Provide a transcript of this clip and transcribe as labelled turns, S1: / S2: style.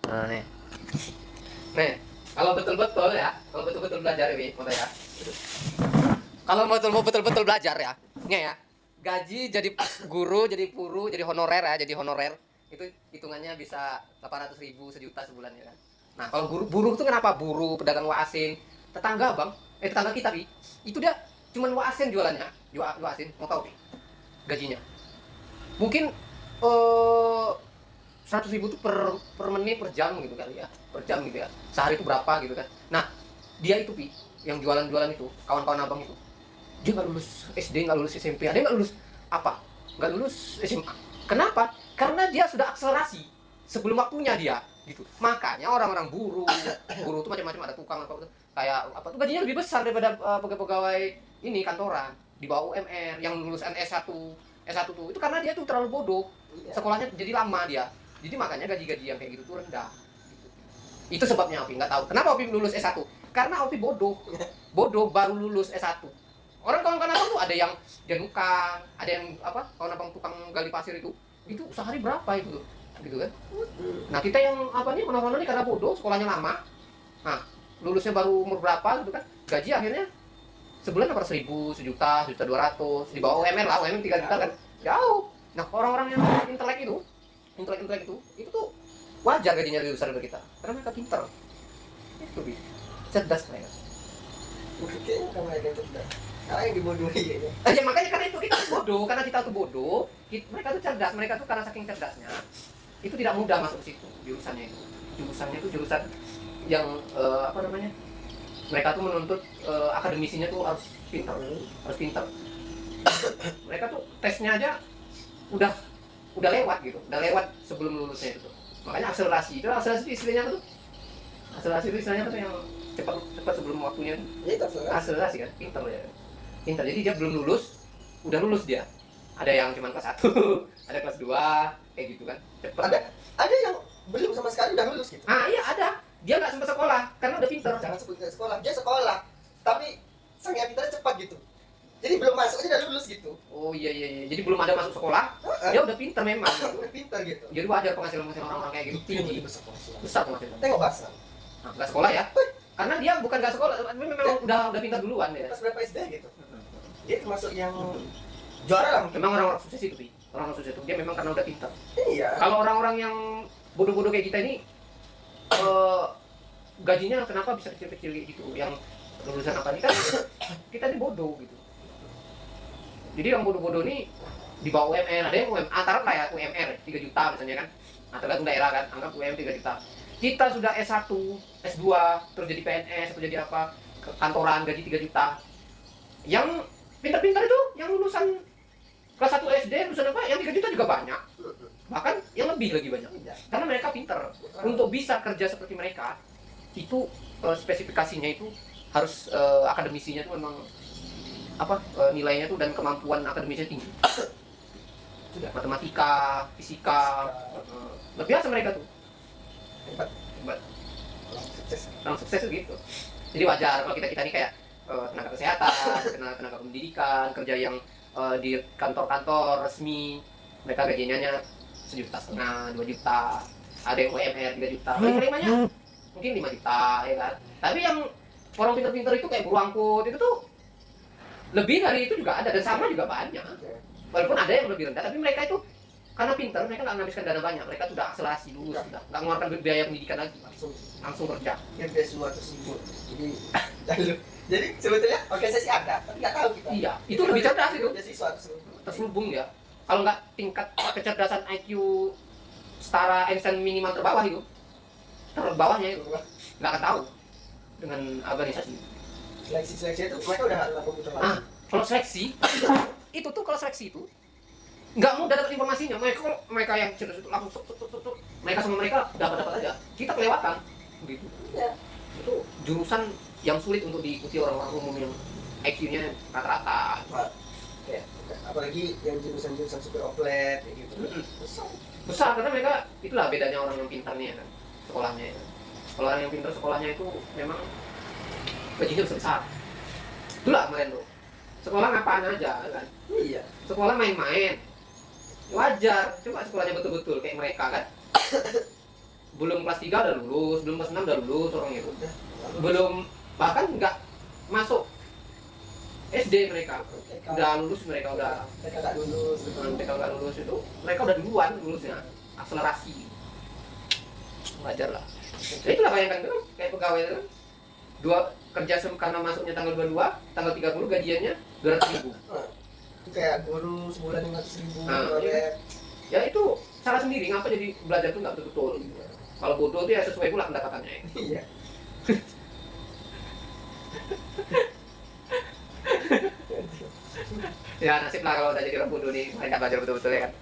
S1: Nah, nih, kalau betul-betul ya, kalau betul-betul belajar ini, ya. Kalau mau betul-betul belajar ya, nih ya, gaji jadi guru, jadi guru, jadi honorer ya, jadi honorer itu hitungannya bisa 800.000 sejuta sebulan ya kan. Nah, kalau buruh itu kenapa? Buruh, pedagang waasin, tetangga bang, tetangga kita bi, itu dia cuman waasin jualannya, waasin, mau tahu nih gajinya? Mungkin 100.000 tuh per menit per jam gitu kali ya, per jam gitu ya, sehari itu berapa gitu kan. Nah, dia itu pi yang jualan-jualan itu, kawan-kawan abang itu, dia nggak lulus SD, nggak lulus SMP, ada yang nggak lulus apa, nggak lulus SMA. Kenapa? Karena dia sudah akselerasi sebelum waktunya dia gitu. Makanya orang-orang buruh buruh itu macam-macam, ada tukang apa kayak apa tuh gajinya lebih besar daripada pegawai-pegawai ini kantoran di bawah UMR yang lulusan S1 tuh, itu karena dia tuh terlalu bodoh, sekolahnya jadi lama dia, jadi makanya gaji-gaji yang kayak gitu tuh rendah gitu. Itu sebabnya Opi nggak tahu kenapa Opi lulus S1, karena Opi bodoh, baru lulus S1. Orang kawan-kawan abang tuh ada yang janukang, ada yang apa, kawan abang tukang gali pasir itu sehari berapa itu tuh, gitu kan. Nah kita yang apa nih, honor-honor nih karena bodoh, sekolahnya lama, nah lulusnya baru umur berapa gitu kan, gaji akhirnya sebulan dapat 1.000, sejuta, 1.200.000, di bawah UMR lah, UMR 3 juta kan, jauh. Nah orang-orang yang intelek itu tuh wajar gajinya lebih besar dari kita, karena mereka pintar, itu bi, cerdas mereka.
S2: Kayaknya kamu yang cerdas. Karena yang dibodohi ya.
S1: Ya makanya karena itu kita bodoh, karena kita tuh bodoh, mereka tuh cerdas, mereka tuh karena saking cerdasnya, itu tidak mudah masuk ke situ jurusannya itu. Jurusannya itu jurusan yang apa namanya? Mereka tuh menuntut akademisinya tuh harus pintar, harus pintar. Mereka tuh tesnya aja udah lewat gitu, udah lewat sebelum lulusnya itu. Makanya akselerasi itu istilahnya tuh, akselerasi itu istilahnya tuh yang cepat sebelum waktunya.
S2: Ya itu
S1: akselerasi kan, pintar ya. Pintar. Jadi dia belum lulus, udah lulus dia. Ada yang cuma kelas 1, ada kelas 2, kayak gitu kan. Cepat.
S2: Ada yang belum sama sekali udah lulus gitu.
S1: Ah iya ada. Dia nggak sempat sekolah karena udah pintar.
S2: Jangan sebut sekolah, dia sekolah, tapi sang yang pintarnya cepat gitu. Jadi belum masuk aja udah lulus gitu.
S1: Oh iya. Jadi belum ada masuk sekolah, dia udah pintar memang.
S2: Udah pintar gitu.
S1: Jadi wajar penghasilan orang-orang kayak gitu tinggi. Besar penghasilan.
S2: Tengok Barca.
S1: Nah, nggak sekolah ya? Karena dia bukan nggak sekolah, tapi memang udah pintar duluan ya.
S2: Pas berapa SD gitu. Dia termasuk yang juara lah mungkin.
S1: Memang orang-orang sukses itu, Pi. Orang-orang sukses itu dia memang karena udah pintar.
S2: Iya.
S1: Kalau orang-orang yang bodoh-bodoh kayak kita ini, gajinya kenapa bisa kecil-kecil gitu? Yang lulusan apa nih kan? Kita ini bodoh gitu. Jadi yang bodoh-bodoh ini di bawah UMR, ada yang antara lah ya UMR 3 juta misalnya kan. Nah tergantung daerah kan, anggap UMR 3 juta. Kita sudah S1, S2, terus jadi PNS atau jadi apa, kantoran gaji 3 juta. Yang pintar-pintar itu, yang lulusan kelas 1 SD, lulusan apa, yang 3 juta juga banyak. Bahkan yang lebih lagi banyak. Karena mereka pintar. Untuk bisa kerja seperti mereka, itu spesifikasinya itu harus akademisinya itu memang apa, nilainya tuh dan kemampuan akademisnya tinggi. Matematika, fisika, biasa mereka tuh. Hebat. Orang sukses tuh gitu. Jadi wajar kalau kita ini kayak tenaga kesehatan, tenaga pendidikan, kerja yang di kantor-kantor resmi, mereka gajinya 1,5 juta, 2 juta, ada yang UMR 3 juta, terimanya mungkin 5 juta ya kan. Tapi yang orang pintar-pintar itu kayak guru angkut itu tuh lebih dari itu juga ada, dan sama juga banyak. Walaupun ada yang lebih rendah, tapi mereka itu karena pintar, mereka nggak menghabiskan dana banyak, mereka sudah akselerasi dulu, sudah nggak mengeluarkan biaya pendidikan lagi, langsung kerja.
S2: Yang beasiswa tersebut. Jadi sebetulnya organisasi ada, tapi nggak tahu kita.
S1: Iya, itu lebih cerdas itu.
S2: Beasiswa tersebut.
S1: Terselubung ya. Kalau nggak tingkat kecerdasan IQ setara Einstein minimal terbawah itu, terbawahnya itu nggak akan tahu dengan organisasi.
S2: Seleksi itu mereka udah nggak komputer lagi.
S1: Kalau seleksi itu tuh, kalau seleksi itu nggak mudah dapat informasinya. Mereka yang cerdas itu langsung mereka sama mereka dapat aja. Kita kelewatan begitu.
S2: Ya.
S1: Itu jurusan yang sulit untuk diikuti orang-orang umum yang IQ-nya rata-rata.
S2: Ya, apalagi yang jurusan-jurusan super oplet kayak gitu.
S1: Besar karena mereka, itulah bedanya orang yang pintar nih ya kan, sekolahnya ya. Kalau orang yang pintar sekolahnya itu memang gajinya besar. Itulah kemarin tuh, sekolah ngapaan aja kan.
S2: Iya.
S1: Sekolah main-main, wajar. Coba sekolahnya betul-betul kayak mereka kan. belum kelas 3 udah lulus, belum kelas 6 udah lulus orang itu.
S2: Udah.
S1: Belum, bahkan nggak masuk SD mereka.
S2: TK.
S1: Udah lulus mereka udah.
S2: Mereka nggak lulus gitu.
S1: Mereka nggak lulus itu, mereka udah duluan lulusnya. Akselerasi. Wajar lah. Ya itulah bayangkan tuh, kayak pegawai itu kan. Kerja karena masuknya tanggal 22, tanggal 30 gajiannya 200.000.
S2: Nah, itu kayak guru sebulan 500.000.
S1: Nah, iya. Ya itu salah sendiri, ngapa jadi belajar tuh nggak betul-betul. Kalau bodoh tuh ya sesuai pula pendapatannya.
S2: Iya.
S1: Ya nasib lah kalau udah jadi orang bodoh nih, mereka belajar betul-betul ya kan.